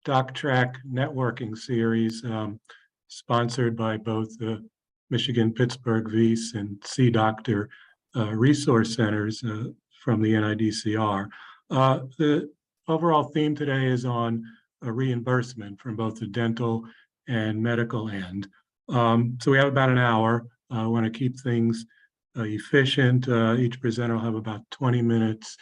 DocTrack networking series sponsored by both the Michigan Pittsburgh VEAS and C-Doctor resource centers from the NIDCR. The overall theme today is on reimbursement from both the dental and medical end. So we have about an hour. I want to keep things efficient. Each presenter will have about 20 minutes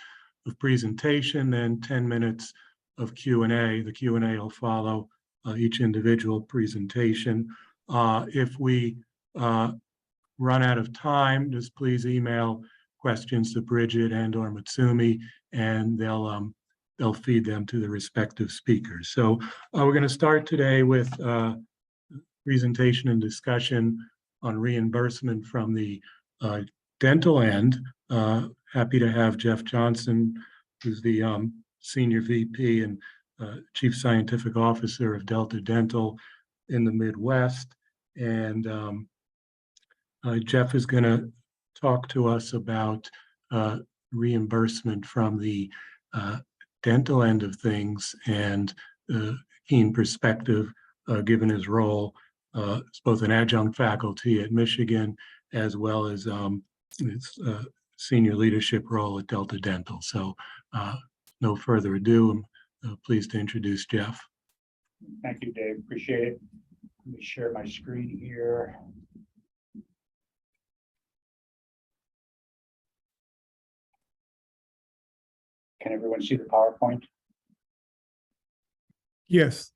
of presentation and 10 minutes of Q&A. The Q&A will follow each individual presentation. If we run out of time, just please email questions to Bridget and/or Matsumi, and they'll feed them to the respective speakers. So we're going to start today with presentation and discussion on reimbursement from the dental end. Happy to have Jeff Johnson, who's the Senior VP and Chief Scientific Officer of Delta Dental in the Midwest. And Jeff is going to talk to us about reimbursement from the dental end of things and keen perspective given his role as both an adjunct faculty at Michigan as well as his senior leadership role at Delta Dental. So no further ado, I'm pleased to introduce Jeff. Thank you, Dave. Appreciate it. Let me share my screen here. Can everyone see the PowerPoint? Yes.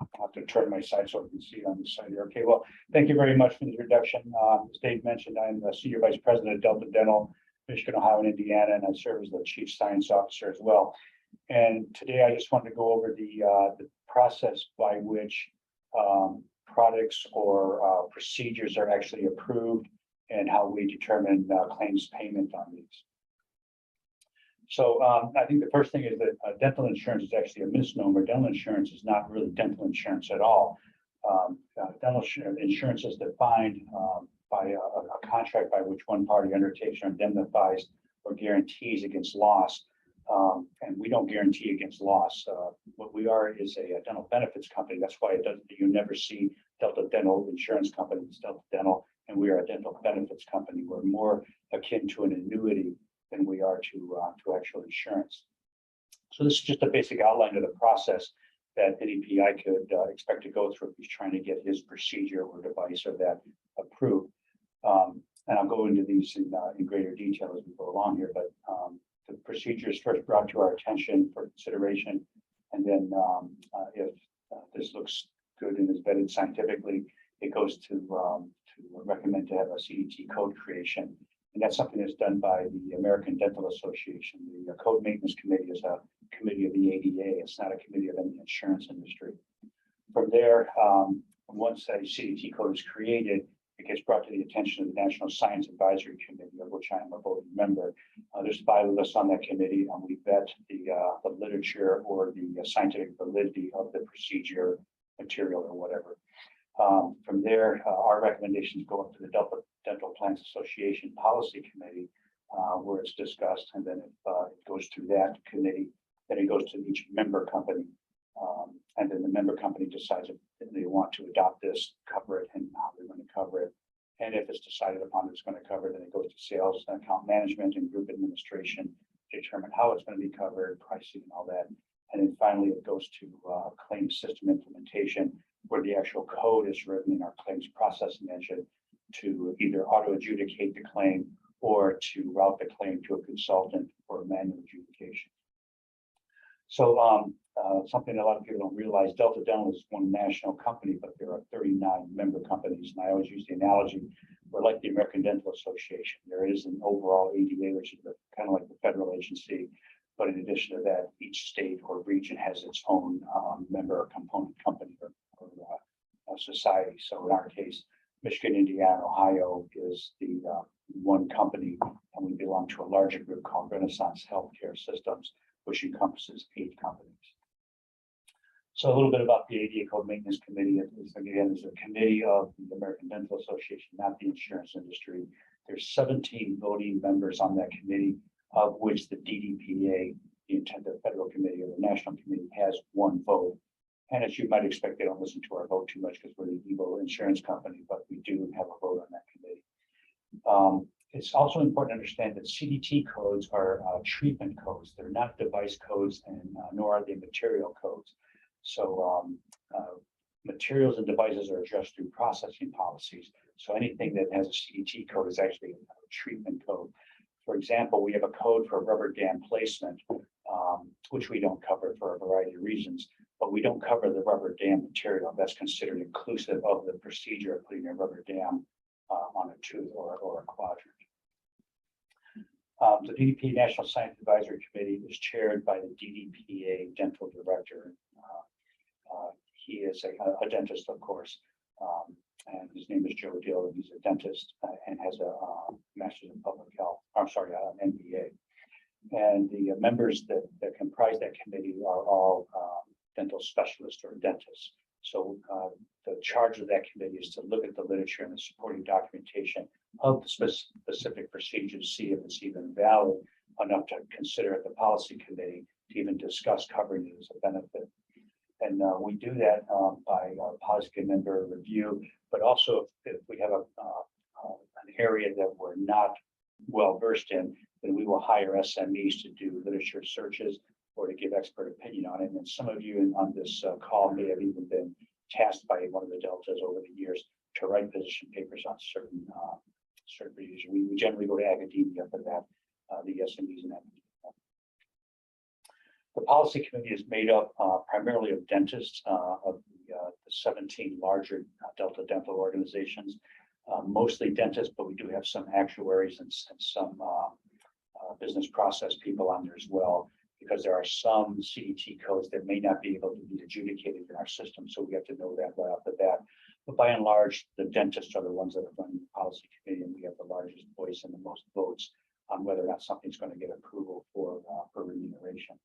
I'll have to turn my side so I can see it on the side here. Okay, well, thank you very much for the introduction. As Dave mentioned, I'm the Senior Vice President of Delta Dental, Michigan, Ohio, and Indiana, and I serve as the Chief Science Officer as well. And today I just wanted to go over the process by which products or procedures are actually approved and how we determine claims payment on these. So I think the first thing is that dental insurance is actually a misnomer. Dental insurance is not really dental insurance at all. Dental insurance is defined by a contract by which one party undertakes or indemnifies or guarantees against loss. And we don't guarantee against loss. What we are is a dental benefits company. That's why you never see Delta Dental Insurance Company. It's Delta Dental, and we are a dental benefits company. We're more akin to an annuity than we are to actual insurance. So this is just a basic outline of the process that any PI could expect to go through if he's trying to get his procedure or device or that approved. And I'll go into these in greater detail as we go along here, but the procedure is first brought to our attention for consideration. And then if this looks good and is vetted scientifically, it goes to recommend to have a CDT code creation. And that's something that's done by the American Dental Association. The Code Maintenance Committee is a committee of the ADA. It's not a committee of any insurance industry. From there, once a CDT code is created, it gets brought to the attention of the National Science Advisory Committee, of which I am a voting member. There's 5 of us on that committee, and we vet the literature or the scientific validity of the procedure, material, or whatever. From there, our recommendations go up to the Dental Plans Association Policy Committee, where it's discussed, and then it goes through that committee. Then it goes to each member company, and then the member company decides if they want to adopt this, cover it, and how they're going to cover it. And if it's decided upon it's going to cover, then it goes to sales and account management and group administration to determine how it's going to be covered, pricing, and all that. And then finally, it goes to claim system implementation, where the actual code is written in our claims processing engine to either auto adjudicate the claim or to route the claim to a consultant for manual adjudication. So something a lot of people don't realize, Delta Dental is one national company, but there are 39 member companies. And I always use the analogy, we're like the American Dental Association. There is an overall ADA, which is kind of like the federal agency. But in addition to that, each state or region has its own member or component company or society. So in our case, Michigan, Indiana, Ohio is the one company, and we belong to a larger group called Renaissance Healthcare Systems, which encompasses 8 companies. So a little bit about the ADA Code Maintenance Committee. It is, again, is a committee of the American Dental Association, not the insurance industry. There's 17 voting members on that committee, of which the DDPA, the Federal Committee or the National Committee, has 1 vote. And as you might expect, they don't listen to our vote too much because we're the Evo insurance company, but we do have a vote on that committee. It's also important to understand that CDT codes are treatment codes. They're not device codes, and nor are they material codes. So materials and devices are addressed through processing policies. So anything that has a CDT code is actually a treatment code. For example, we have a code for rubber dam placement, which we don't cover for a variety of reasons, but we don't cover the rubber dam material. That's considered inclusive of the procedure of putting a rubber dam on a tooth or a quadrant. The DDPA National Science Advisory Committee is chaired by the DDPA Dental Director. He is a dentist, of course, and his name is Joe Dill, and he's a dentist and has a master's in public health. I'm sorry, an MBA. And the members that comprise that committee are all dental specialists or dentists. So the charge of that committee is to look at the literature and the supporting documentation of the specific procedures, see if it's even valid enough to consider at the policy committee to even discuss covering it as a benefit. And we do that by our policy member review, but also if we have an area that we're not well versed in, then we will hire SMEs to do literature searches or to give expert opinion on it. And some of you on this call may have even been tasked by one of the deltas over the years to write position papers on certain procedures. We generally go to academia for that, the SMEs in academia. The policy committee is made up primarily of dentists of the 17 larger Delta dental organizations, mostly dentists, but we do have some actuaries and some business process people on there as well, because there are some CDT codes that may not be able to be adjudicated in our system. So we have to know that right off the bat. But by and large, the dentists are the ones that are running the policy committee, and we have the largest voice and the most votes on whether or not something's going to get approval for remuneration.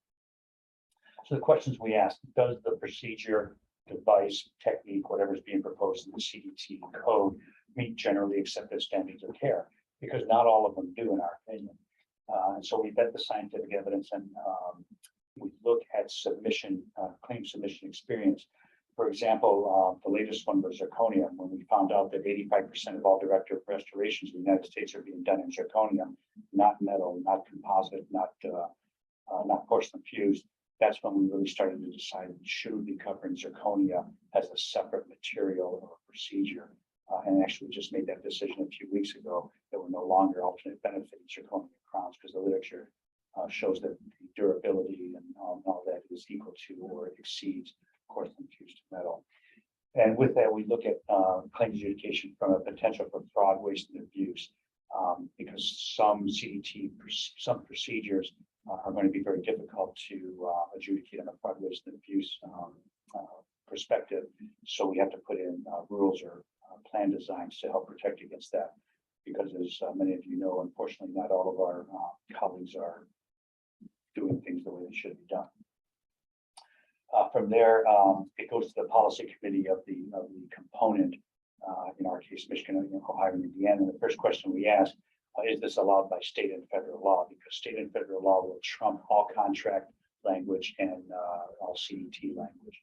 So the questions we ask: does the procedure, device, technique, whatever is being proposed in the CDT code meet generally accepted standards of care? Because not all of them do, in our opinion. And so we vet the scientific evidence, and we look at submission, claim submission experience. For example, the latest one was zirconium, when we found out that 85% of all directive restorations in the United States are being done in zirconium, not metal, not composite, not porcelain fused. That's when we really started to decide, should we be covering zirconia as a separate material or procedure? And actually just made that decision a few weeks ago that we're no longer alternate benefiting zirconia crowns, because the literature shows that the durability and all that is equal to or exceeds porcelain fused metal. And with that, we look at claim adjudication from a potential for fraud, waste, and abuse, because some some procedures are going to be very difficult to adjudicate on a fraud, waste, and abuse perspective. So we have to put in rules or plan designs to help protect against that, because as many of you know, unfortunately, not all of our colleagues are doing things the way they should be done. From there, it goes to the policy committee of the component, in our case, Michigan, Ohio, and Indiana. And the first question we ask, is this allowed by state and federal law? Because state and federal law will trump all contract language and all CDT language.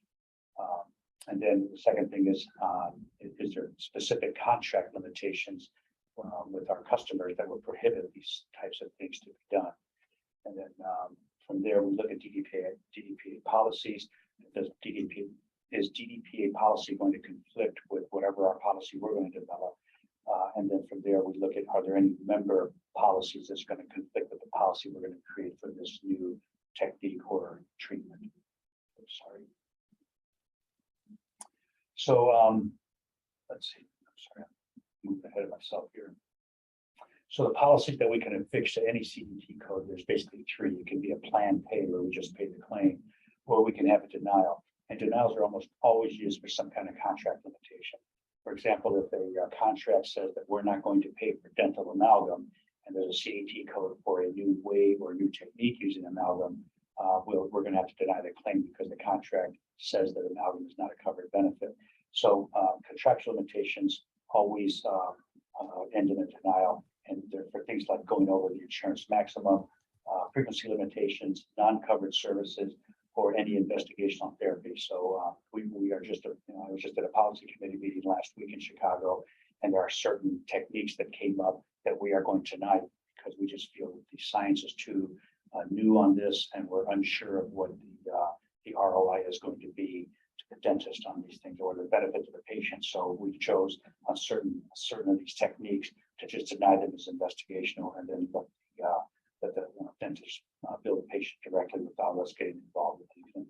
And then the second thing is there specific contract limitations with our customers that would prohibit these types of things to be done? And then from there, we look at DDPA policies. Is DDPA policy going to conflict with whatever our policy we're going to develop? And then from there, we look at, are there any member policies that's going to conflict with the policy we're going to create for this new technique or treatment? I'm sorry. So let's see. I'm sorry, I'm moving ahead of myself here. So the policies that we can affix to any CDT code, there's basically three. It can be a plan pay, where we just pay the claim, or we can have a denial. And denials are almost always used for some kind of contract limitation. For example, if a contract says that we're not going to pay for dental amalgam, and there's a CDT code for a new way or new technique using amalgam, we're going to have to deny the claim because the contract says that amalgam is not a covered benefit. So contractual limitations always end in a denial, and they're for things like going over the insurance maximum, frequency limitations, non-covered services, or any investigational therapy. So we we are just, I was just at a policy committee meeting last week in Chicago, and there are certain techniques that came up that we are going to deny because we just feel that the science is too new on this, and we're unsure of what the ROI is going to be to the dentist on these things or the benefit to the patient. So we chose on certain of these techniques to just deny them as investigational, and then let the dentist bill the patient directly without us getting involved with anything.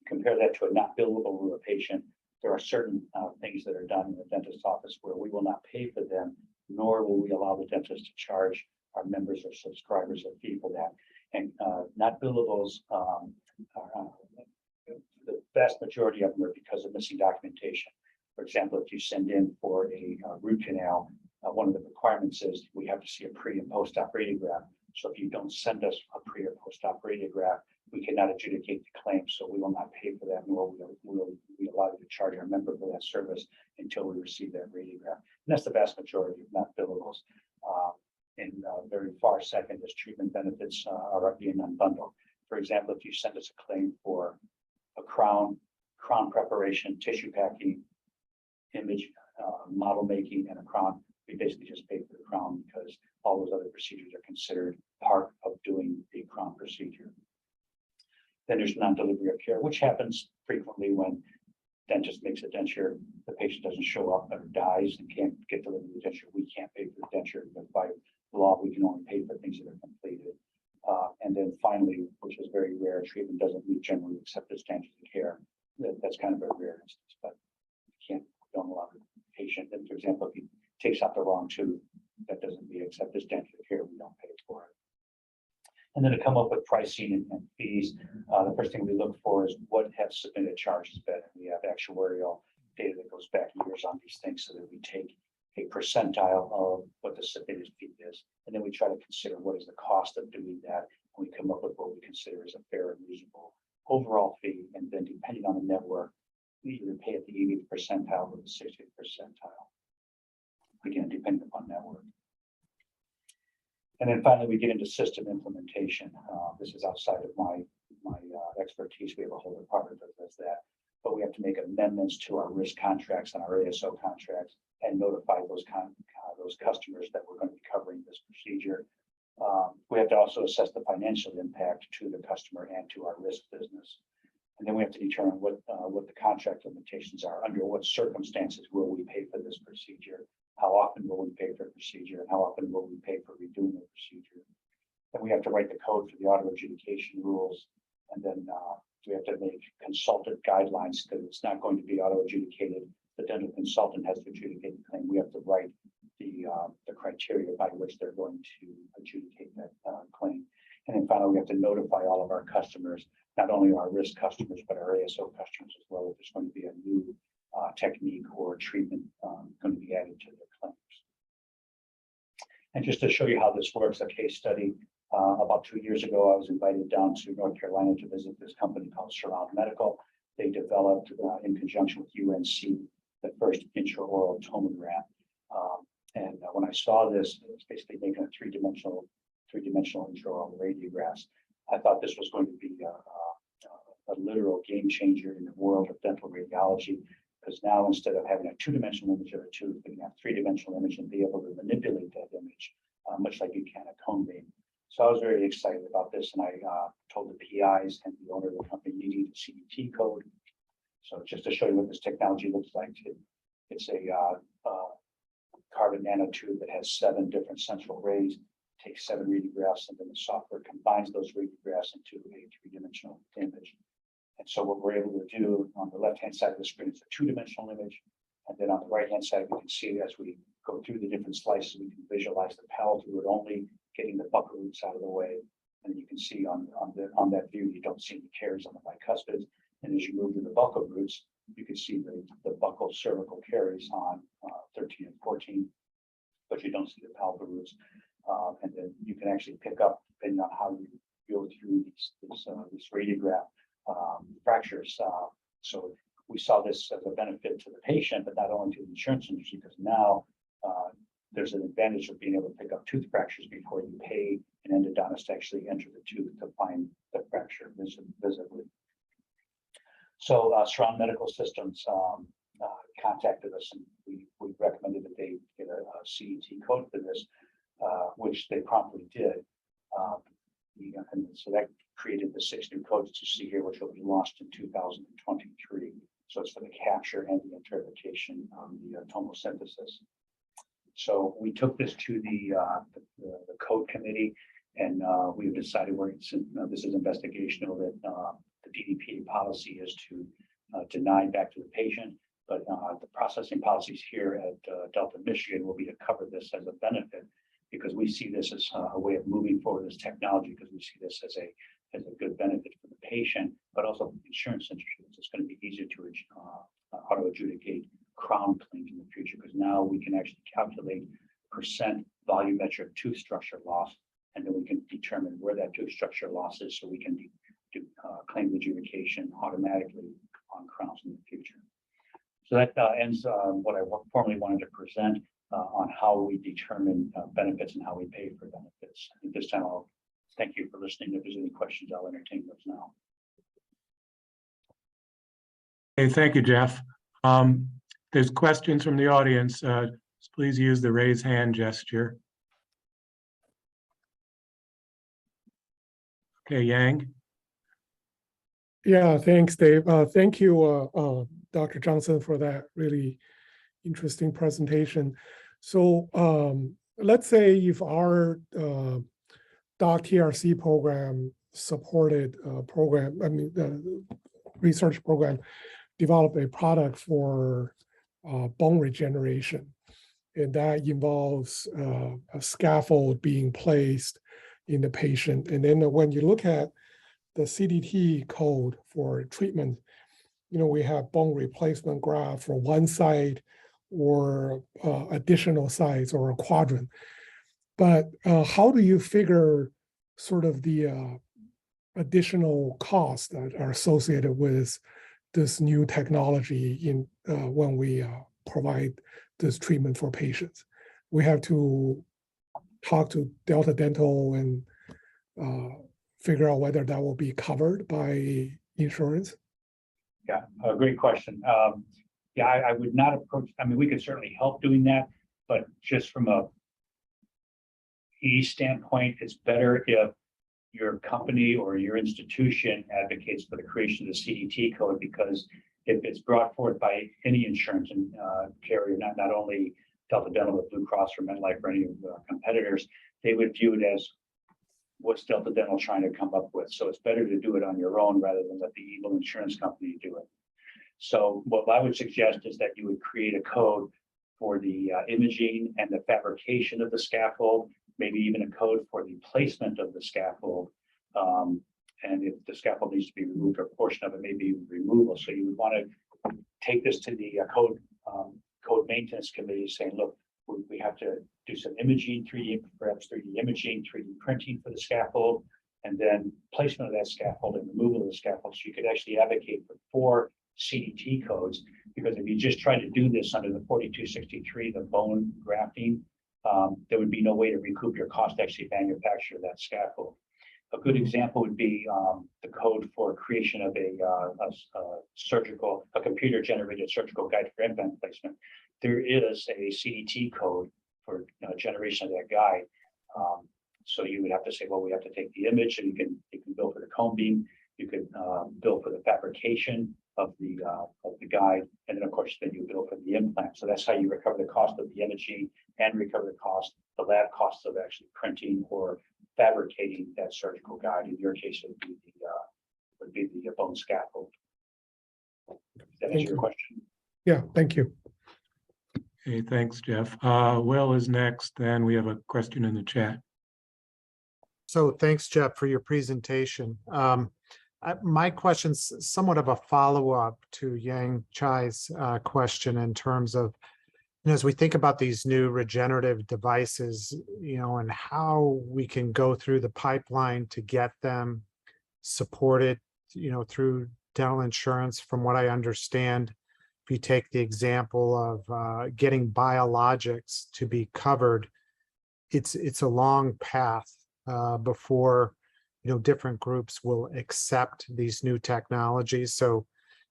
Compare that to a not billable to a patient. There are certain things that are done in the dentist's office where we will not pay for them, nor will we allow the dentist to charge our members or subscribers a fee for that. And not billables, the vast majority of them are because of missing documentation. For example, if you send in for a root canal, one of the requirements is we have to see a pre and post-op radiograph. So if you don't send us a pre or post-op radiograph, we cannot adjudicate the claim. So we will not pay for that, nor will we allow you to charge our member for that service until we receive that radiograph. And that's the vast majority of not billables. And very far second is treatment benefits are being unbundled. For example, if you send us a claim for a crown preparation, tissue packing, image model making, and a crown, we basically just pay for the crown because all those other procedures are considered part of doing the crown procedure. Then there's non-delivery of care, which happens frequently when dentist makes a denture, the patient doesn't show up or dies and can't get delivery of the denture. We can't pay for the denture because by law we can only pay for things that are completed. And then finally, which is very rare, treatment doesn't meet generally accepted standards of care. That's kind of a rare instance, but we don't allow the patient. And for example, if he takes out the wrong tooth, that doesn't meet accepted standards of care, we don't pay for it. And then to come up with pricing and fees, the first thing we look for is what have submitted charges been. We have actuarial data that goes back years on these things so that we take a percentile of what the submitted fee is. And then we try to consider what is the cost of doing that. And we come up with what we consider as a fair and reasonable overall fee. And then depending on the network, we either pay at the 80th percentile or the 60th percentile. Again, depending upon network. And then finally, we get into system implementation. This is outside of my expertise. We have a whole department that does that. But we have to make amendments to our risk contracts and our ASO contracts and notify those customers that we're going to be covering this procedure. We have to also assess the financial impact to the customer and to our risk business. And then we have to determine what the contract limitations are. Under what circumstances will we pay for this procedure? How often will we pay for the procedure? And how often will we pay for redoing the procedure? Then we have to write the code for the auto adjudication rules. And then we have to make consultant guidelines because it's not going to be auto adjudicated. The dental consultant has to adjudicate the claim. We have to write the criteria by which they're going to adjudicate that claim. And then finally, we have to notify all of our customers, not only our risk customers, but our ASO customers as well, if there's going to be a new technique or treatment going to be added to their claims. And just to show you how this works, a case study, about 2 years ago, I was invited down to North Carolina to visit this company called Surround Medical. They developed, in conjunction with UNC, the first intraoral tomogram. And when I saw this, it was basically making a three-dimensional intraoral radiographs. I thought this was going to be a literal game changer in the world of dental radiology, because now instead of having a two-dimensional image of a tooth, we can have three-dimensional image and be able to manipulate that image, much like you can a cone beam. So I was very excited about this, and I told the PIs and the owner of the company you need a CDT code. So just to show you what this technology looks like, it's a carbon nanotube that has 7 different central rays, takes 7 radiographs, and then the software combines those radiographs into a 3-dimensional image. And so what we're able to do on the left-hand side of the screen is a 2-dimensional image. And then on the right-hand side, we can see as we go through the different slices, we can visualize the palatal root only, getting the buccal roots out of the way. And you can see on that view, you don't see the caries on the bicuspid. And as you move to the buccal roots, you can see the buccal cervical caries on 13 and 14, but you don't see the palatal roots. And then you can actually pick up, depending on how you go through this radiograph, fractures. So we saw this as a benefit to the patient, but not only to the insurance industry, because now there's an advantage of being able to pick up tooth fractures before you pay an endodontist to actually enter the tooth to find the fracture visibly. So Surround Medical Systems contacted us, and we recommended that they get a CET code for this, which they promptly did. And so that created the 6 new codes that you see here, which will be launched in 2023. So it's for the capture and the interpretation of the tomosynthesis. So we took this to the code committee, and we've decided this is investigational, that the PDPA policy is to deny back to the patient, but the processing policies here at Delta Michigan will be to cover this as a benefit, because we see this as a way of moving forward this technology, because we see this as a good benefit for the patient, but also for the insurance industry. It's going to be easier to auto adjudicate crown claims in the future, because now we can actually calculate percent volumetric tooth structure loss, and then we can determine where that tooth structure loss is, so we can do claim adjudication automatically on crowns in the future. So that ends what I formally wanted to present on how we determine benefits and how we pay for benefits. At this time, I'll thank you for listening. If there's any questions, I'll entertain those now. Okay, thank you, Jeff. There's questions from the audience. Please use the raise hand gesture. Okay, Yang. Yeah, thanks, Dave. Thank you, Dr. Johnson, for that really interesting presentation. So let's say if our DocTRC program supported the research program developed a product for bone regeneration, and that involves a scaffold being placed in the patient. And then when you look at the CDT code for treatment, we have bone replacement graft for one side or additional sides or a quadrant. But how do you figure sort of the additional costs that are associated with this new technology when we provide this treatment for patients? We have to talk to Delta Dental and figure out whether that will be covered by insurance. Yeah, a great question. Yeah, I would not approach, we could certainly help doing that, but just from a standpoint, it's better if your company or your institution advocates for the creation of the CDT code, because if it's brought forth by any insurance carrier, not only Delta Dental, but Blue Cross or MetLife or any of the competitors, they would view it as, what's Delta Dental trying to come up with? So it's better to do it on your own rather than let the evil insurance company do it. So what I would suggest is that you would create a code for the imaging and the fabrication of the scaffold, maybe even a code for the placement of the scaffold. And if the scaffold needs to be removed, or a portion of it may be removable. So you would want to take this to the code maintenance committee, saying, look, we have to do some imaging, perhaps 3D imaging, 3D printing for the scaffold, and then placement of that scaffold and removal of the scaffold. So you could actually advocate for 4 CDT codes, because if you just try to do this under the 4263, the bone grafting, there would be no way to recoup your cost to actually manufacture that scaffold. A good example would be the code for creation of a computer-generated surgical guide for implant placement. There is a CDT code for generation of that guide. So you would have to say, well, we have to take the image, and you can bill for the cone beam, you could bill for the fabrication of the guide, and then of course then you bill for the implant. So that's how you recover the cost of the imaging and recover the lab costs of actually printing or fabricating that surgical guide. In your case, it would be the bone scaffold. Does that answer your question? Yeah, thank you. Okay, thanks, Jeff. Will is next, then we have a question in the chat. So thanks, Jeff, for your presentation. My question's somewhat of a follow-up to Yang Chai's question in terms of, as we think about these new regenerative devices, and how we can go through the pipeline to get them supported, through dental insurance. From what I understand, if you take the example of getting biologics to be covered, it's a long path before different groups will accept these new technologies. So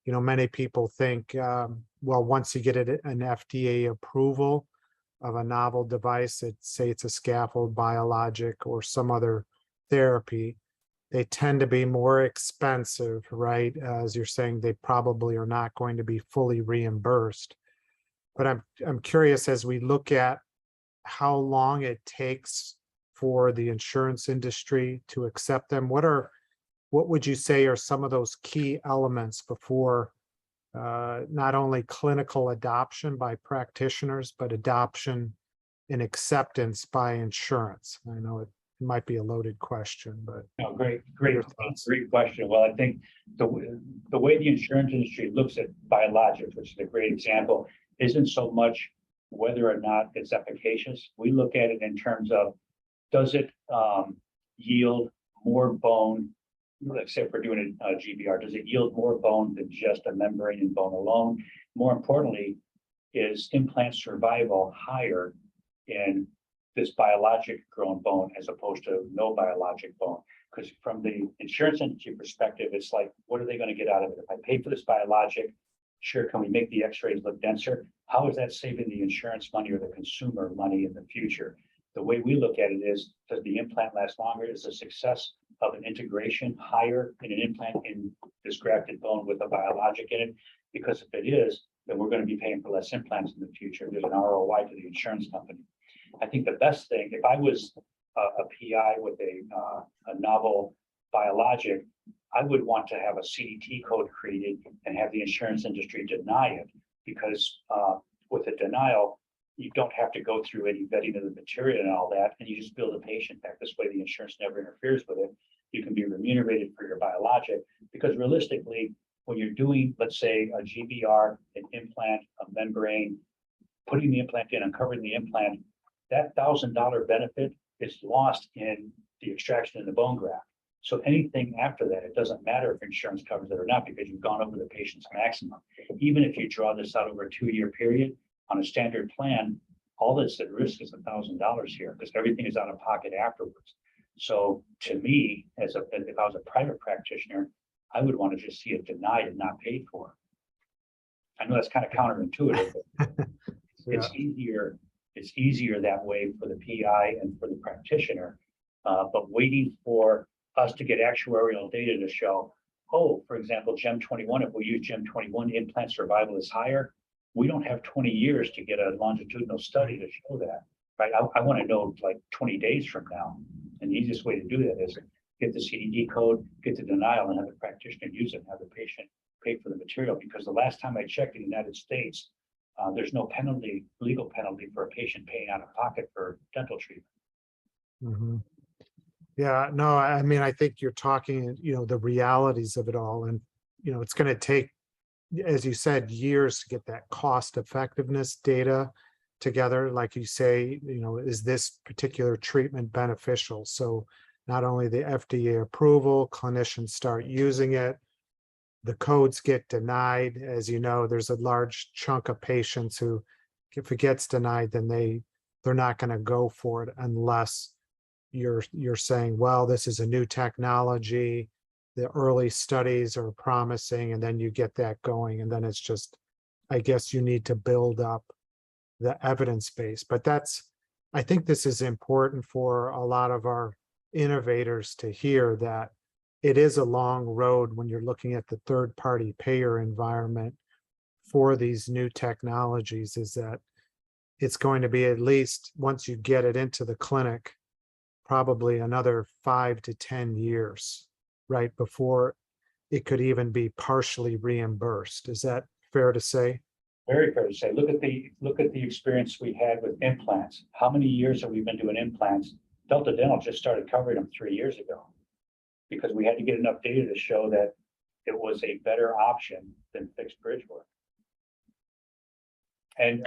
many people think, well, once you get an FDA approval of a novel device, say it's a scaffold, biologic, or some other therapy, they tend to be more expensive, right? As you're saying, they probably are not going to be fully reimbursed. But I'm curious, as we look at how long it takes for the insurance industry to accept them, what would you say are some of those key elements before not only clinical adoption by practitioners, but adoption and acceptance by insurance? I know it might be a loaded question, but No, great your thoughts? question. Well, I think the way the insurance industry looks at biologics, which is a great example, isn't so much whether or not it's efficacious. We look at it in terms of, does it yield more bone? Let's say if we're doing a GBR, does it yield more bone than just a membrane and bone alone? More importantly, is implant survival higher in this biologic grown bone as opposed to no biologic bone? Because from the insurance industry perspective, it's like, what are they going to get out of it? If I pay for this biologic, sure, can we make the x-rays look denser? How is that saving the insurance money or the consumer money in the future? The way we look at it is, does the implant last longer? Is the success of an integration higher in an implant in this grafted bone with a biologic in it? Because if it is, then we're going to be paying for less implants in the future. There's an ROI to the insurance company. I think the best thing, if I was a PI with a novel biologic, I would want to have a CDT code created and have the insurance industry deny it, because with a denial, you don't have to go through any vetting of the material and all that, and you just bill the patient back. This way, the insurance never interferes with it. You can be remunerated for your biologic, because realistically, when you're doing, let's say, a GBR, an implant, a membrane, putting the implant in, uncovering the implant, that $1,000 benefit is lost in the extraction of the bone graft. So anything after that, it doesn't matter if insurance covers it or not, because you've gone over the patient's maximum. Even if you draw this out over a 2-year period on a standard plan, all that's at risk is $1,000 here, because everything is out of pocket afterwards. So to me, if I was a private practitioner, I would want to just see it denied and not paid for. I know that's kind of counterintuitive, but it's easier. It's easier that way for the PI and for the practitioner. But waiting for us to get actuarial data to show, oh, for example, GEM 21, if we use GEM 21, the implant survival is higher. We don't have 20 years to get a longitudinal study to show that, right? I want to know like 20 days from now. And the easiest way to do that is get the CDD code, get the denial, and have the practitioner use it, and have the patient pay for the material. Because the last time I checked in the United States, there's no penalty, legal penalty for a patient paying out of pocket for dental treatment. Mm-hmm. Yeah, no, I mean, I think you're talking, the realities of it all. And, it's going to take, as you said, years to get that cost effectiveness data together. Like you say, is this particular treatment beneficial? So not only the FDA approval, clinicians start using it, the codes get denied. As you know, there's a large chunk of patients who, if it gets denied, then they're not going to go for it unless you're saying, well, this is a new technology, the early studies are promising, and then you get that going. And then it's just, I guess you need to build up the evidence base. But I think this is important for a lot of our innovators to hear, that it is a long road when you're looking at the third-party payer environment for these new technologies, is that it's going to be, at least once you get it into the clinic, probably another 5 to 10 years, right, before it could even be partially reimbursed. Is that fair to say? Very fair to say. Look at the experience we had with implants. How many years have we been doing implants? Delta Dental just started covering them 3 years ago, because we had to get enough data to show that it was a better option than fixed bridge work. And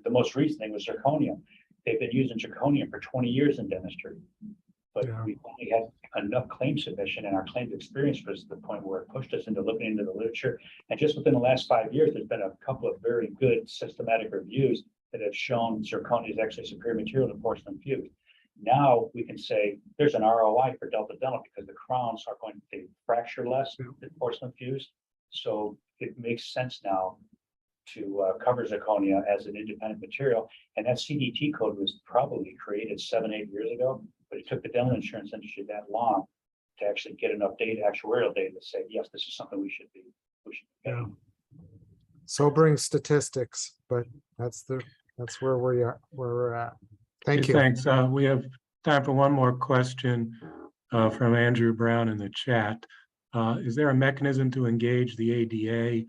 the most recent thing was zirconium. They've been using zirconium for 20 years in dentistry, but we only had enough claim submission, and our claims experience was to the point where it pushed us into looking into the literature. And just within the last 5 years, there's been a couple of very good systematic reviews that have shown zirconia is actually superior material to porcelain fused. Now we can say there's an ROI for Delta Dental, because the crowns are going to fracture less than porcelain fused. So it makes sense now to cover zirconia as an independent material. And that CDT code was probably created 7-8 years ago, but it took the dental insurance industry that long to actually get enough data, actuarial data, to say, yes, this is something we should be getting. Sobering statistics, but that's where where we're at. Thank you. Thanks. We have time for one more question from Andrew Brown in the chat. Is there a mechanism to engage the ADA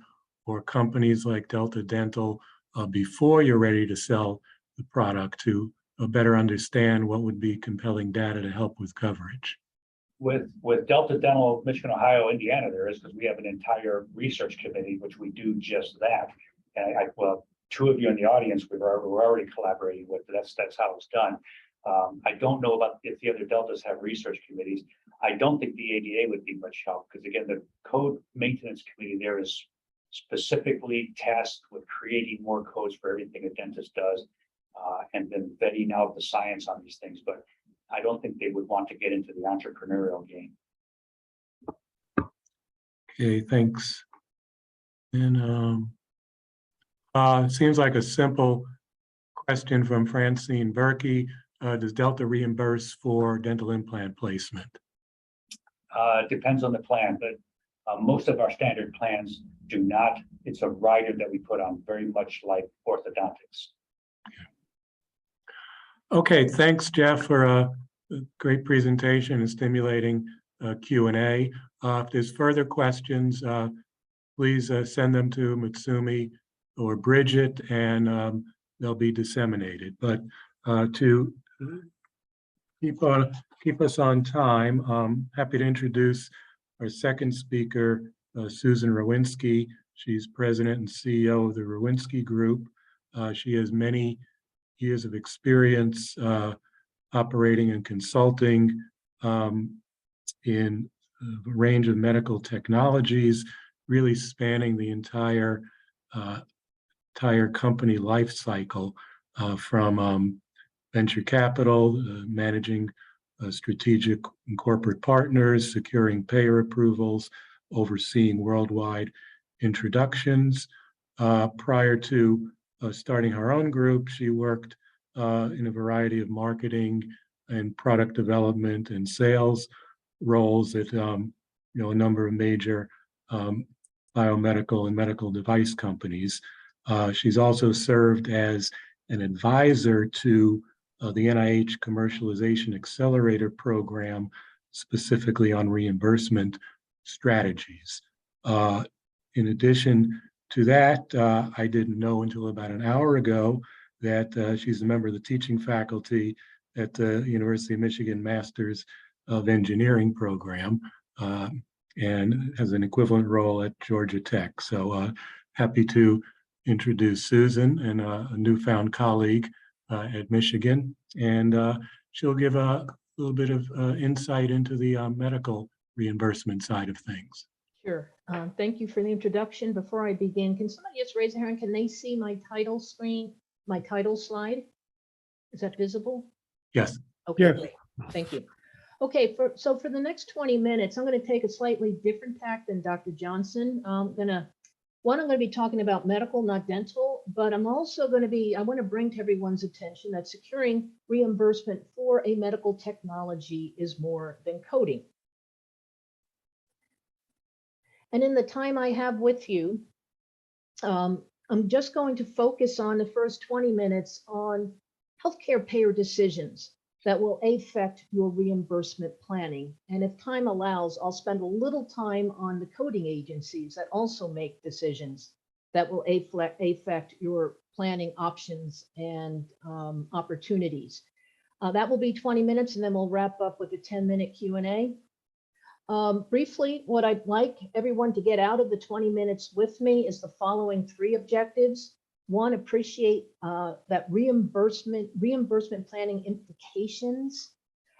or companies like Delta Dental before you're ready to sell the product to better understand what would be compelling data to help with coverage? With Delta Dental, Michigan, Ohio, Indiana, there is, because we have an entire research committee, which we do just that. And well, two of you in the audience, we're already collaborating with. That's how it's done. I don't know about if the other deltas have research committees. I don't think the ADA would be much help, because again, the code maintenance committee there is specifically tasked with creating more codes for everything a dentist does, and then vetting out the science on these things. But I don't think they would want to get into the entrepreneurial game. Okay, thanks. And seems like a simple question from Francine Berkey. Does Delta reimburse for dental implant placement? Depends on the plan, but most of our standard plans do not. It's a rider that we put on, very much like orthodontics. Okay, thanks, Jeff, for a great presentation and stimulating Q&A. If there's further questions, please send them to Mutsumi or Bridget, and they'll be disseminated. But to keep us on time, I'm happy to introduce our second speaker, Susan Rowinski. She's president and CEO of the Rowinski Group. She has many years of experience operating and consulting in a range of medical technologies, really spanning the entire company life cycle, from venture capital, managing strategic and corporate partners, securing payer approvals, overseeing worldwide introductions. Prior to starting her own group, she worked in a variety of marketing and product development and sales roles at a number of major biomedical and medical device companies. She's also served as an advisor to the NIH Commercialization Accelerator Program, specifically on reimbursement strategies. In addition to that, I didn't know until about an hour ago that she's a member of the teaching faculty at the University of Michigan Masters of Engineering program, and has an equivalent role at Georgia Tech. So happy to introduce Susan, and a newfound colleague at Michigan, and she'll give a little bit of insight into the medical reimbursement side of things. Sure. Thank you for the introduction. Before I begin, can somebody just raise their hand? Can they see my title screen, my title slide? Is that visible? Yes. Okay, Yes. great. Thank you. Okay, so for the next 20 minutes, I'm going to take a slightly different tack than Dr. Johnson. I'm going to be talking about medical, not dental, but I'm also going to I want to bring to everyone's attention that securing reimbursement for a medical technology is more than coding. And in the time I have with you, I'm just going to focus on the first 20 minutes on healthcare payer decisions that will affect your reimbursement planning. And if time allows, I'll spend a little time on the coding agencies that also make decisions that will affect your planning options and opportunities. That will be 20 minutes, and then we'll wrap up with a 10-minute Q&A. Briefly, what I'd like everyone to get out of the 20 minutes with me is the following 3 objectives. 1, appreciate that reimbursement planning implications.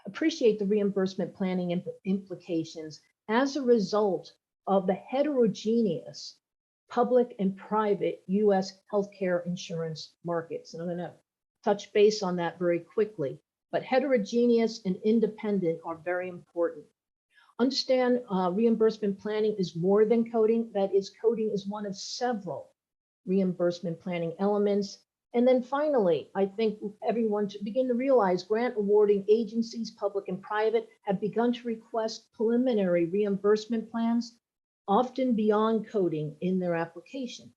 Appreciate the reimbursement planning implications as a result of the heterogeneous public and private U.S. healthcare insurance markets. And I'm going to touch base on that very quickly. But heterogeneous and independent are very important. Understand reimbursement planning is more than coding. That is, coding is one of several reimbursement planning elements. And then finally, I think everyone should begin to realize grant awarding agencies, public and private, have begun to request preliminary reimbursement plans, often beyond coding in their application.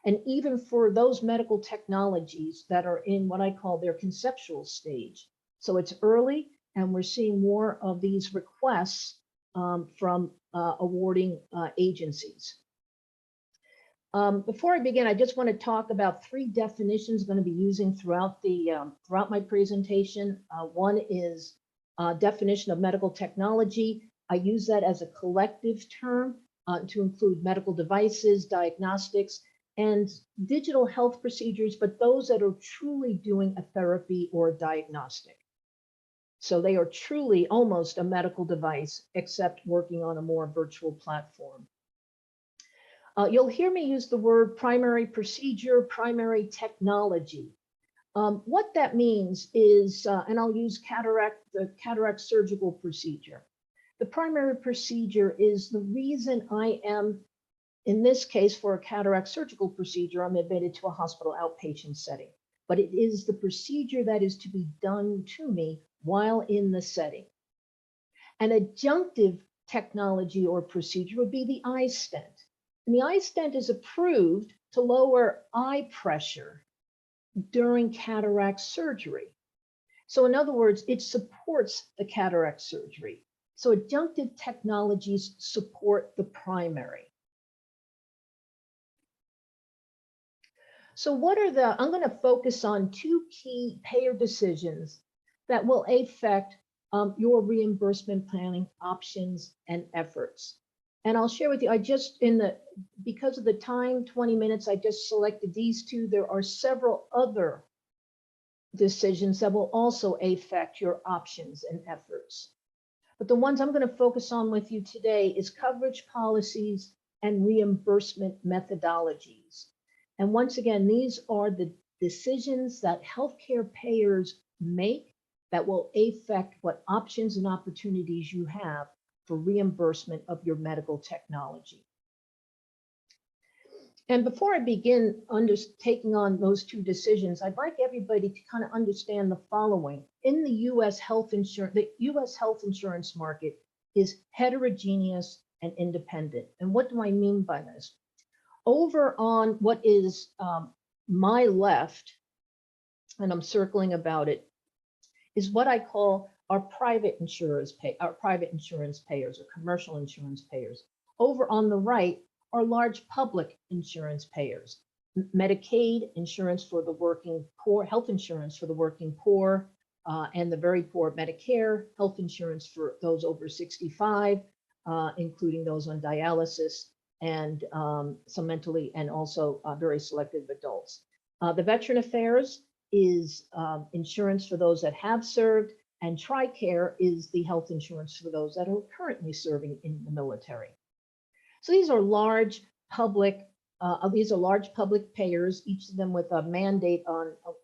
And even for those medical technologies that are in what I call their conceptual stage. So it's early, and we're seeing more of these requests from awarding agencies. Before I begin, I just want to talk about 3 definitions I'm going to be using throughout my presentation. One is definition of medical technology. I use that as a collective term to include medical devices, diagnostics, and digital health procedures, but those that are truly doing a therapy or a diagnostic. So they are truly almost a medical device, except working on a more virtual platform. You'll hear me use the word primary procedure, primary technology. What that means is, and I'll use the cataract surgical procedure. The primary procedure is the reason I am, in this case, for a cataract surgical procedure, I'm admitted to a hospital outpatient setting. But it is the procedure that is to be done to me while in the setting. An adjunctive technology or procedure would be the eye stent. And the eye stent is approved to lower eye pressure during cataract surgery. So in other words, it supports the cataract surgery. So adjunctive technologies support the primary. So I'm going to focus on 2 key payer decisions that will affect your reimbursement planning options and efforts. And I'll share with you, because of the time, 20 minutes, I just selected these 2. There are several other decisions that will also affect your options and efforts. But the ones I'm going to focus on with you today is coverage policies and reimbursement methodologies. And once again, these are the decisions that healthcare payers make that will affect what options and opportunities you have for reimbursement of your medical technology. And before I begin taking on those 2 decisions, I'd like everybody to kind of understand the following. In the U.S. health insurance market is heterogeneous and independent. And what do I mean by this? Over on what is my left, and I'm circling about it, is what I call our private insurance payers or commercial insurance payers. Over on the right are large public insurance payers, Medicaid insurance for the working poor, health insurance for the working poor, and the very poor, Medicare health insurance for those over 65, including those on dialysis, and some mentally and also very selective adults. The Veteran Affairs is insurance for those that have served, and TRICARE is the health insurance for those that are currently serving in the military. So these are large public payers, each of them with a mandate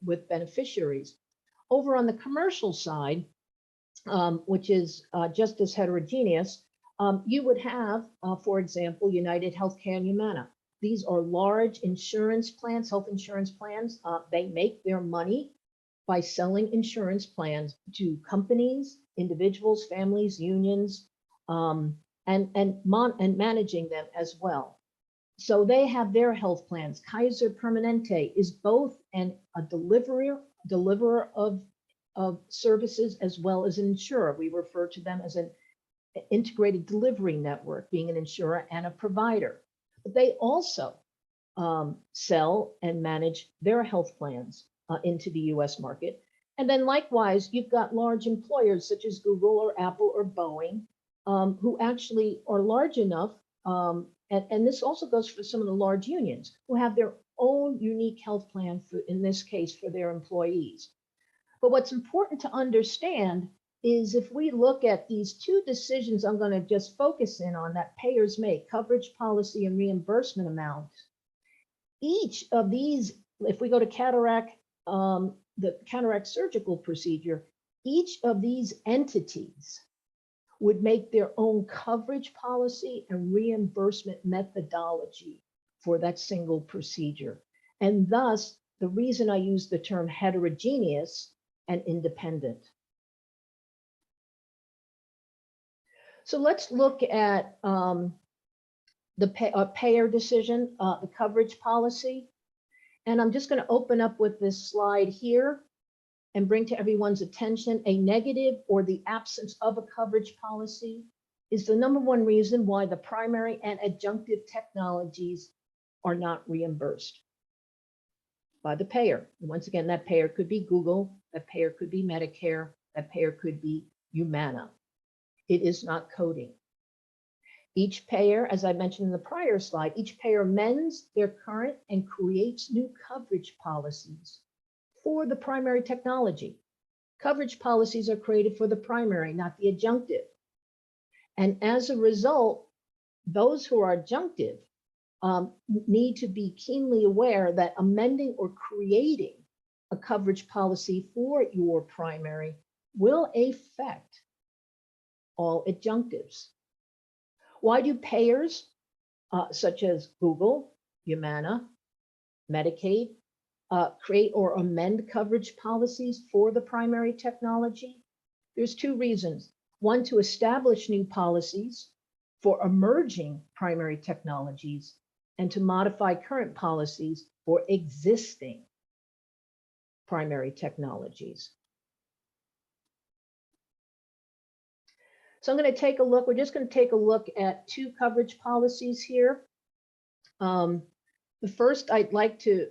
with beneficiaries. Over on the commercial side, which is just as heterogeneous, you would have, for example, United Healthcare and Humana. These are large insurance plans, health insurance plans. They make their money by selling insurance plans to companies, individuals, families, unions, and managing them as well. So they have their health plans. Kaiser Permanente is both a deliverer of services as well as an insurer. We refer to them as an integrated delivery network, being an insurer and a provider. But they also sell and manage their health plans into the US market. And then likewise, you've got large employers such as Google or Apple or Boeing, who actually are large enough, and this also goes for some of the large unions, who have their own unique health plan, in this case, for their employees. But what's important to understand is if we look at these 2 decisions I'm going to just focus in on that payers make, coverage policy and reimbursement amount, each of these, if we go to cataract, the cataract surgical procedure, each of these entities would make their own coverage policy and reimbursement methodology for that single procedure. And thus, the reason I use the term heterogeneous and independent. So let's look at the payer decision, the coverage policy. And I'm just going to open up with this slide here and bring to everyone's attention a negative or the absence of a coverage policy is the #1 reason why the primary and adjunctive technologies are not reimbursed by the payer. And once again, that payer could be Google, that payer could be Medicare, that payer could be Humana. It is not coding. Each payer, as I mentioned in the prior slide, each payer amends their current and creates new coverage policies for the primary technology. Coverage policies are created for the primary, not the adjunctive. And as a result, those who are adjunctive need to be keenly aware that amending or creating a coverage policy for your primary will affect all adjunctives. Why do payers such as Google, Humana, Medicaid, create or amend coverage policies for the primary technology? There's 2 reasons. One, to establish new policies for emerging primary technologies and to modify current policies for existing primary technologies. So I'm going to take a look, we're just going to take a look at 2 coverage policies here. The first I'd like to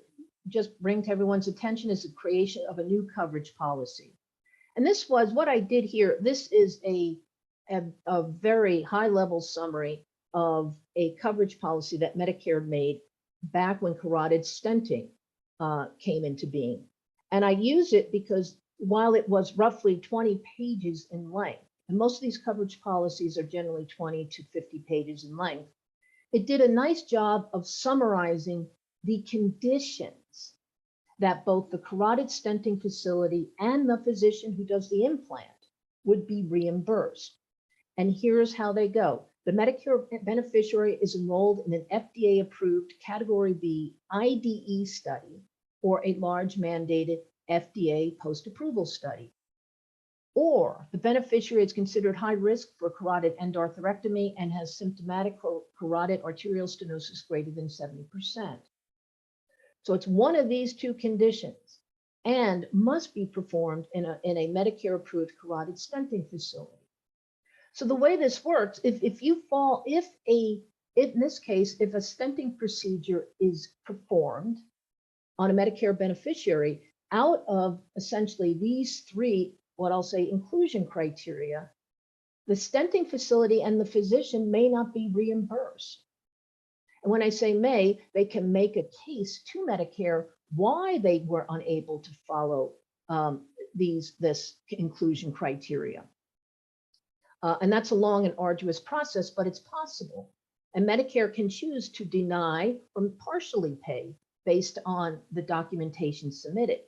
just bring to everyone's attention is the creation of a new coverage policy. And this was what I did here. This is a very high level summary of a coverage policy that Medicare made back when carotid stenting came into being. And I use it because while it was roughly 20 pages in length, and most of these coverage policies are generally 20 to 50 pages in length, it did a nice job of summarizing the conditions that both the carotid stenting facility and the physician who does the implant would be reimbursed. And here's how they go. The Medicare beneficiary is enrolled in an FDA-approved Category B IDE study or a large mandated FDA post-approval study. Or the beneficiary is considered high risk for carotid endarterectomy and has symptomatic carotid arterial stenosis greater than 70%. So it's one of these 2 conditions and must be performed in a Medicare-approved carotid stenting facility. So the way this works, in this case, if a stenting procedure is performed on a Medicare beneficiary, out of essentially these 3, what I'll say, inclusion criteria, the stenting facility and the physician may not be reimbursed. And when I say may, they can make a case to Medicare why they were unable to follow this inclusion criteria. And that's a long and arduous process, but it's possible. And Medicare can choose to deny or partially pay based on the documentation submitted.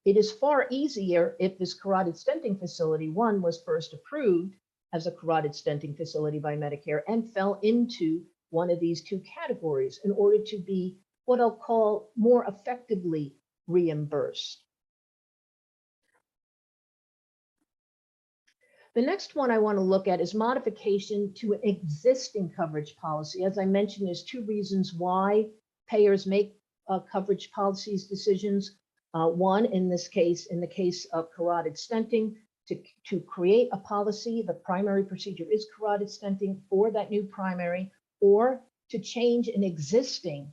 It is far easier if this carotid stenting facility, 1, was first approved as a carotid stenting facility by Medicare and fell into one of these 2 categories in order to be what I'll call more effectively reimbursed. The next one I want to look at is modification to an existing coverage policy. As I mentioned, there's 2 reasons why payers make coverage policies decisions. 1, in this case, in the case of carotid stenting, to create a policy, the primary procedure is carotid stenting for that new primary, or to change an existing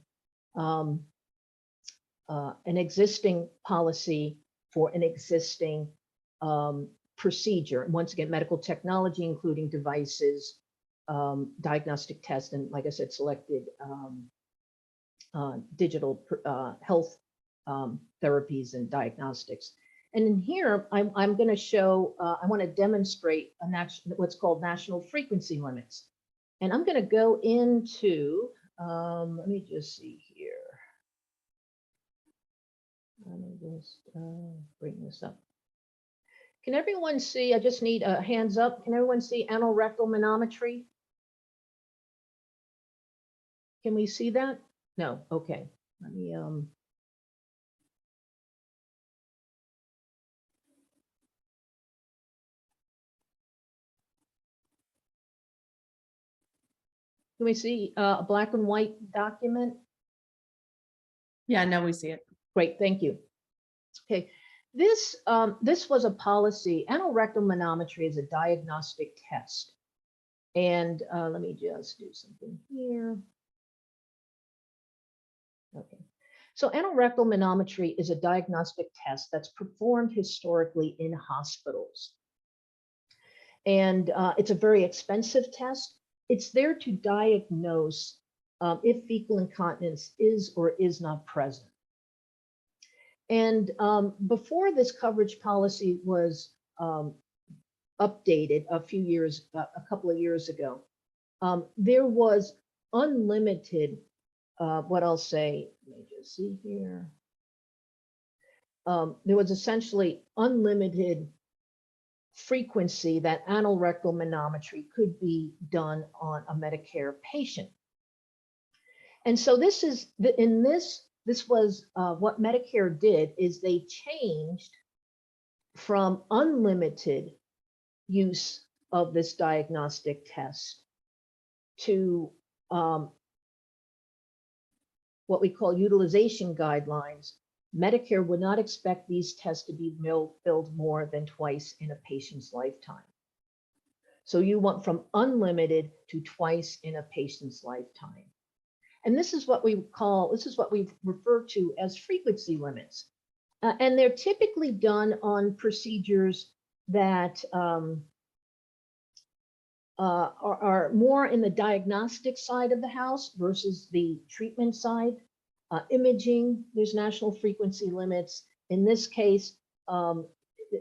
policy for an existing procedure. And once again, medical technology, including devices, diagnostic tests, and like I said, selected digital health therapies and diagnostics. And in here, I'm going to show, I want to demonstrate what's called national frequency limits. And I'm going to go into, let me just see here. Let me just bring this up. Can everyone see? I just need a hands up. Can everyone see anorectal manometry? Can we see that? No. Okay. Let me Can we see a black and white document? Yeah, now we see it. Great, thank you. Okay, this was a policy. Anorectal manometry is a diagnostic test. And let me just do something here. Okay, so anorectal manometry is a diagnostic test that's performed historically in hospitals. And it's a very expensive test. It's there to diagnose if fecal incontinence is or is not present. And before this coverage policy was updated a couple of years ago, there was unlimited, what I'll say, let me just see here. There was essentially unlimited frequency that anorectal manometry could be done on a Medicare patient. And so this was what Medicare did is they changed from unlimited use of this diagnostic test to what we call utilization guidelines. Medicare would not expect these tests to be billed more than twice in a patient's lifetime. So you went from unlimited to twice in a patient's lifetime. And this is what we refer to as frequency limits. And they're typically done on procedures that are more in the diagnostic side of the house versus the treatment side. Imaging, there's national frequency limits. In this case,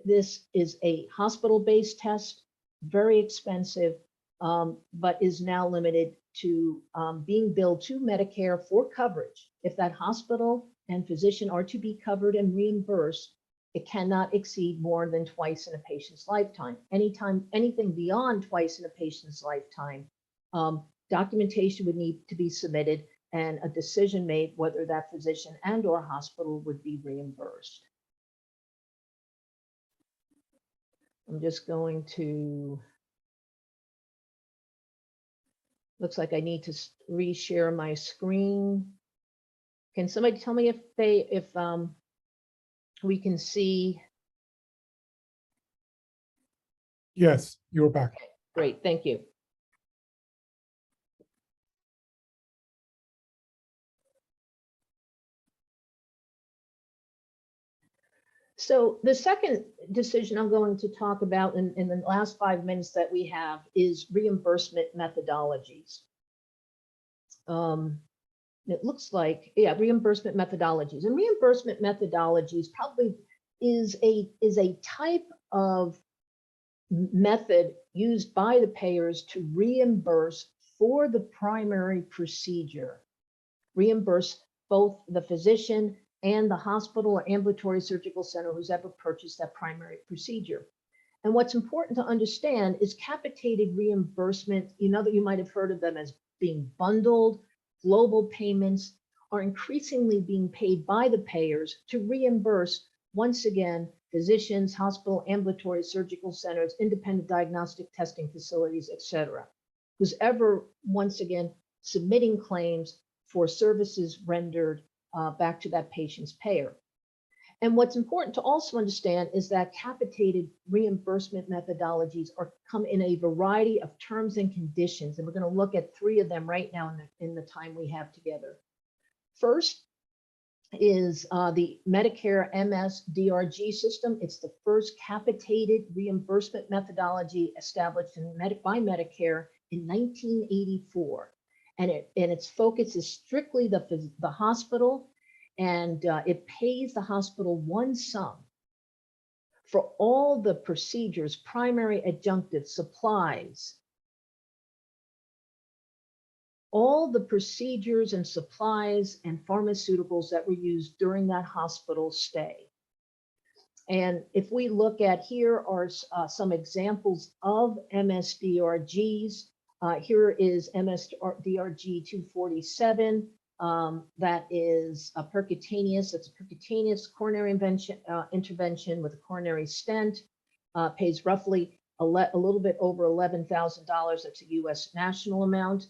this is a hospital-based test, very expensive, but is now limited to being billed to Medicare for coverage. If that hospital and physician are to be covered and reimbursed, it cannot exceed more than twice in a patient's lifetime. Anything beyond twice in a patient's lifetime, documentation would need to be submitted and a decision made whether that physician and or hospital would be reimbursed. I'm just going to, looks like I need to reshare my screen. Can somebody tell me if we can see? Yes, you're back. Great, thank you. So the second decision I'm going to talk about in the last 5 minutes that we have is reimbursement methodologies. It looks like, yeah, reimbursement methodologies. And reimbursement methodologies probably is a type of method used by the payers to reimburse for the primary procedure, reimburse both the physician and the hospital or ambulatory surgical center who's ever purchased that primary procedure. And what's important to understand is capitated reimbursement, that you might have heard of them as being bundled. Global payments are increasingly being paid by the payers to reimburse, once again, physicians, hospital, ambulatory surgical centers, independent diagnostic testing facilities, et cetera, who's ever, once again, submitting claims for services rendered back to that patient's payer. And what's important to also understand is that capitated reimbursement methodologies come in a variety of terms and conditions. And we're going to look at 3 of them right now in the time we have together. First is the Medicare MS-DRG system. It's the first capitated reimbursement methodology established by Medicare in 1984. And its focus is strictly the hospital, and it pays the hospital one sum for all the procedures, primary, adjunctive, supplies, all the procedures and supplies and pharmaceuticals that were used during that hospital stay. And if we look at here are some examples of MSDRGs. Here is MSDRG 247. That is a percutaneous. It's a percutaneous coronary intervention with a coronary stent. Pays roughly a little bit over $11,000. That's a U.S. national amount.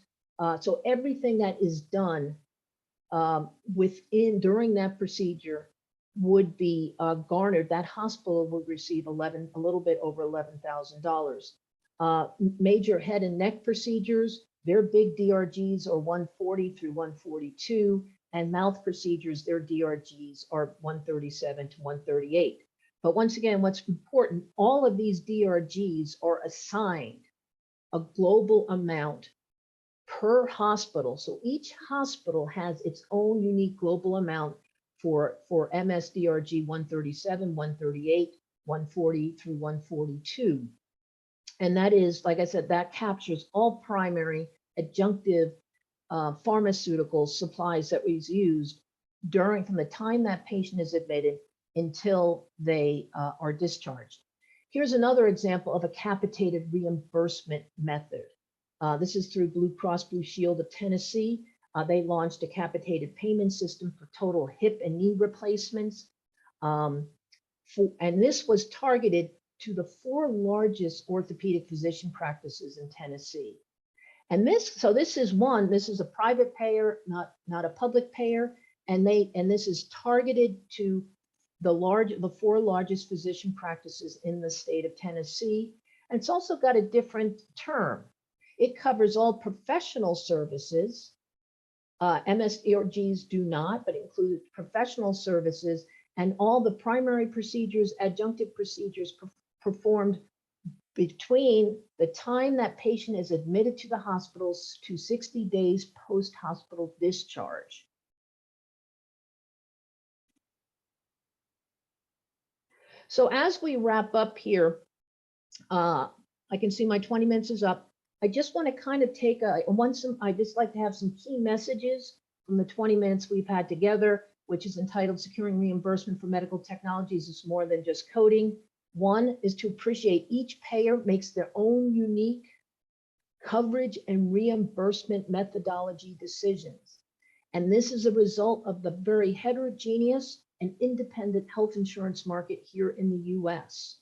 So everything that is done during that procedure would be garnered. That hospital would receive a little bit over $11,000. Major head and neck procedures, their big DRGs are 140 through 142, and mouth procedures, their DRGs are 137 to 138. But once again, what's important, all of these DRGs are assigned a global amount per hospital. So each hospital has its own unique global amount for MSDRG 137, 138, 140 through 142. And that is, like I said, that captures all primary adjunctive pharmaceutical supplies that was used from the time that patient is admitted until they are discharged. Here's another example of a capitated reimbursement method. This is through Blue Cross Blue Shield of Tennessee. They launched a capitated payment system for total hip and knee replacements. And this was targeted to the 4 largest orthopedic physician practices in Tennessee. And this is a private payer, not a public payer. And this is targeted to the 4 largest physician practices in the state of Tennessee. And it's also got a different term. It covers all professional services. MSDRGs do not, but include professional services and all the primary procedures, adjunctive procedures performed between the time that patient is admitted to the hospitals to 60 days post-hospital discharge. So as we wrap up here, I can see my 20 minutes is up. I just want to kind of I just like to have some key messages from the 20 minutes we've had together, which is entitled Securing Reimbursement for Medical Technologies is More Than Just Coding. One is to appreciate each payer makes their own unique coverage and reimbursement methodology decisions. And this is a result of the very heterogeneous and independent health insurance market here in the US.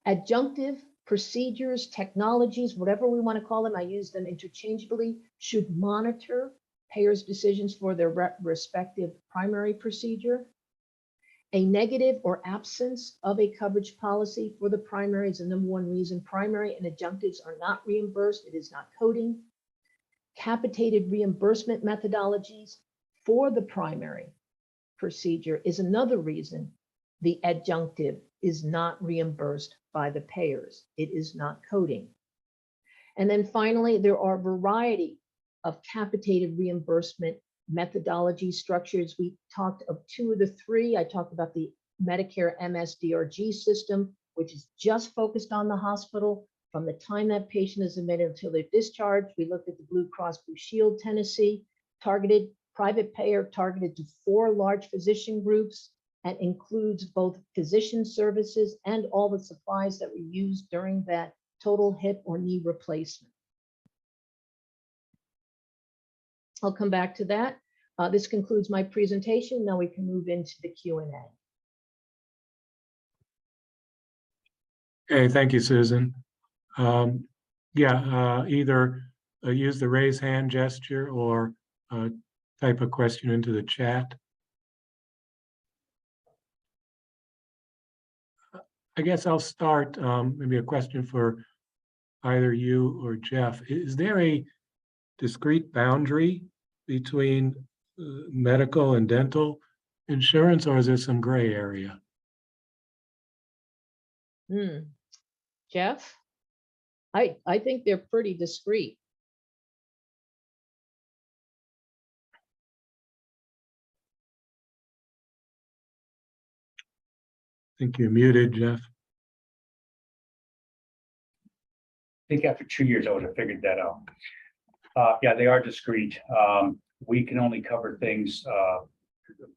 Adjunctive procedures, technologies, whatever we want to call them, I use them interchangeably, should monitor payers' decisions for their respective primary procedure. A negative or absence of a coverage policy for the primary is the #1 reason primary and adjunctives are not reimbursed. It is not coding. Capitated reimbursement methodologies for the primary procedure is another reason the adjunctive is not reimbursed by the payers. It is not coding. And then finally, there are a variety of capitated reimbursement methodology structures. We talked of 2 of the 3. I talked about the Medicare MSDRG system, which is just focused on the hospital from the time that patient is admitted until they're discharged. We looked at the Blue Cross Blue Shield Tennessee, targeted private payer, targeted to 4 large physician groups, and includes both physician services and all the supplies that were used during that total hip or knee replacement. I'll come back to that. This concludes my presentation. Now we can move into the Q&A. Okay, thank you, Susan. Either use the raise hand gesture or type a question into the chat. I guess I'll start, maybe a question for either you or Jeff. Is there a discrete boundary between medical and dental insurance, or is there some gray area? Jeff? I think they're pretty discreet. I think you're muted, Jeff. I think after 2 years, I would have figured that out. Yeah, they are discrete. We can only cover things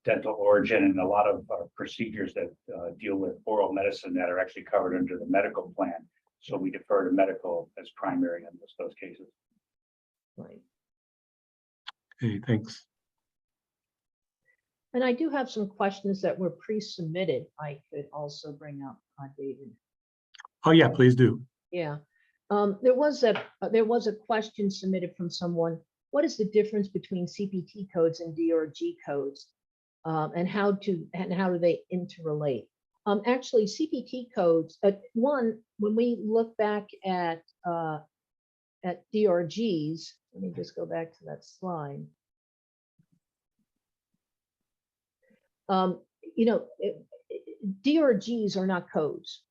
dental origin and a lot of procedures that deal with oral medicine that are actually covered under the medical plan. So we defer to medical as primary in those cases. Right. Okay, thanks. And I do have some questions that were pre-submitted. I could also bring up, David. Oh, yeah, please do. Yeah. There was a question submitted from someone. What is the difference between CPT codes and DRG codes? And how do they interrelate? Actually, CPT codes, when we look back at DRGs, let me just go back to that slide. DRGs are not codes.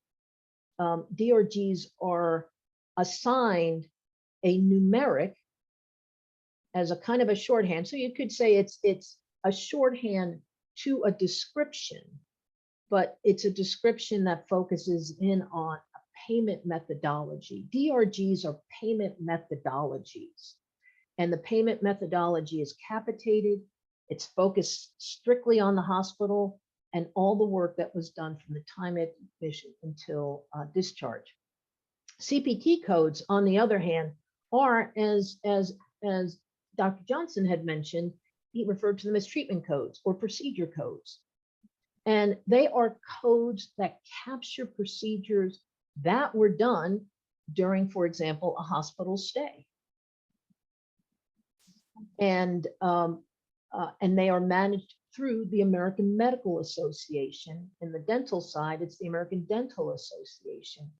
DRGs are assigned a numeric as a kind of a shorthand. So you could say it's a shorthand to a description, but it's a description that focuses in on a payment methodology. DRGs are payment methodologies, and the payment methodology is capitated. It's focused strictly on the hospital and all the work that was done from the time of admission until discharge. CPT codes, on the other hand, are, as Dr. Johnson had mentioned, he referred to them as treatment codes or procedure codes. And they are codes that capture procedures that were done during, for example, a hospital stay. And they are managed through the American Medical Association. In the dental side, it's the American Dental Association,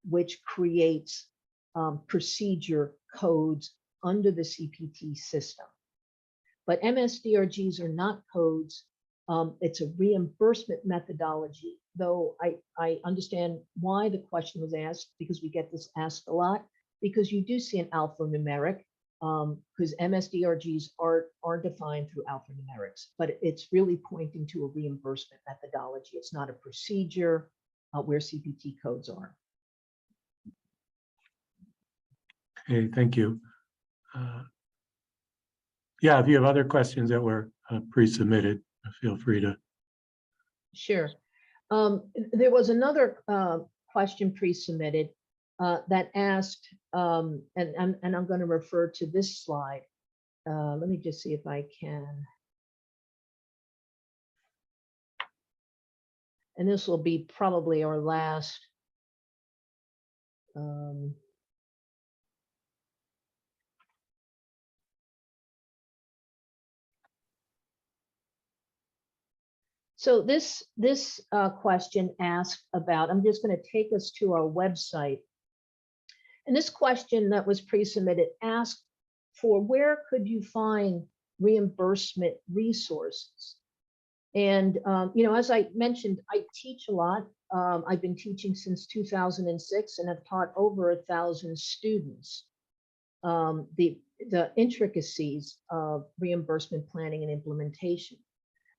which creates procedure codes under the CPT system. But MSDRGs are not codes. It's a reimbursement methodology, though I understand why the question was asked, because we get this asked a lot, because you do see an alphanumeric, because MSDRGs are defined through alphanumerics, but it's really pointing to a reimbursement methodology. It's not a procedure where CPT codes are. Okay, thank you. Yeah, if you have other questions that were pre-submitted, feel free to. Sure. There was another question pre-submitted that asked, and I'm going to refer to this slide. Let me just see if I can. And this will be probably our last. So this question asked about, I'm just going to take us to our website. And this question that was pre-submitted asked for where could you find reimbursement resources? And, as I mentioned, I teach a lot. I've been teaching since 2006 and have taught over 1,000 students the intricacies of reimbursement planning and implementation.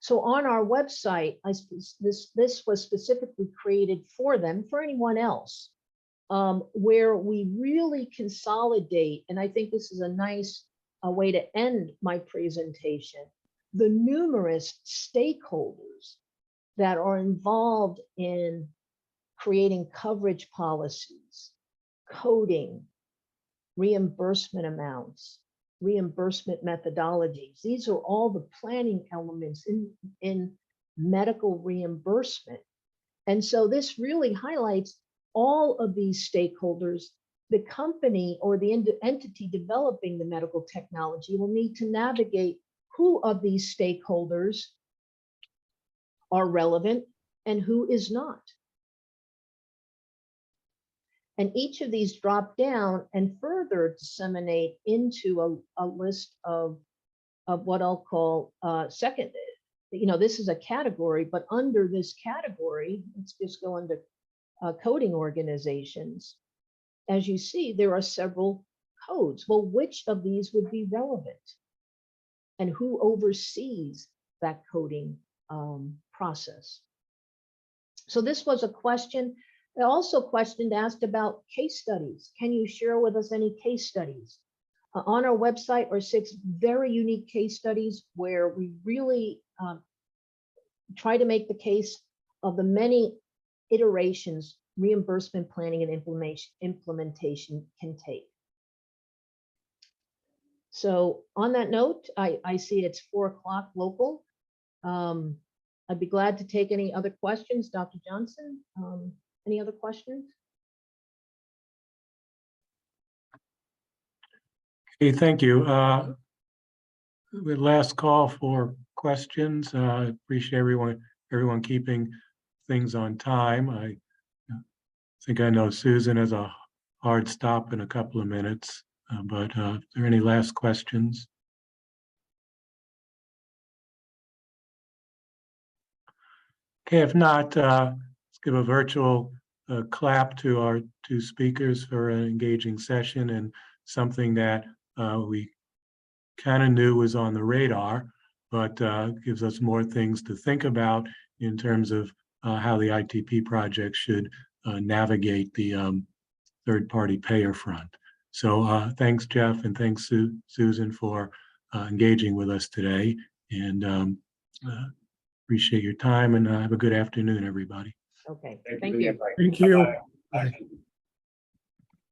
So on our website, this was specifically created for them, for anyone else, where we really consolidate, and I think this is a nice way to end my presentation, the numerous stakeholders that are involved in creating coverage policies, coding, reimbursement amounts, reimbursement methodologies. These are all the planning elements in medical reimbursement. And so this really highlights all of these stakeholders. The company or the entity developing the medical technology will need to navigate who of these stakeholders are relevant and who is not. And each of these drop down and further disseminate into a list of what I'll call second, this is a category, but under this category, let's just go under coding organizations. As you see, there are several codes. Well, which of these would be relevant? And who oversees that coding process? So this was a question. I also asked about case studies. Can you share with us any case studies? On our website are 6 very unique case studies where we really try to make the case of the many iterations reimbursement planning and implementation can take. So on that note, I see it's 4 o'clock local. I'd be glad to take any other questions. Dr. Johnson, any other questions? Hey, thank you. The last call for questions. Appreciate everyone keeping things on time. I think I know Susan has a hard stop in a couple of minutes, but are there any last questions? Okay, if not, let's give a virtual clap to our two speakers for an engaging session and something that we kind of knew was on the radar, but gives us more things to think about in terms of how the ITP project should navigate the third-party payer front. So thanks, Jeff, and thanks, Susan, for engaging with us today. And appreciate your time, and have a good afternoon, everybody. Okay, Thank thank for the you. invite. Thank you. Bye-bye. Bye.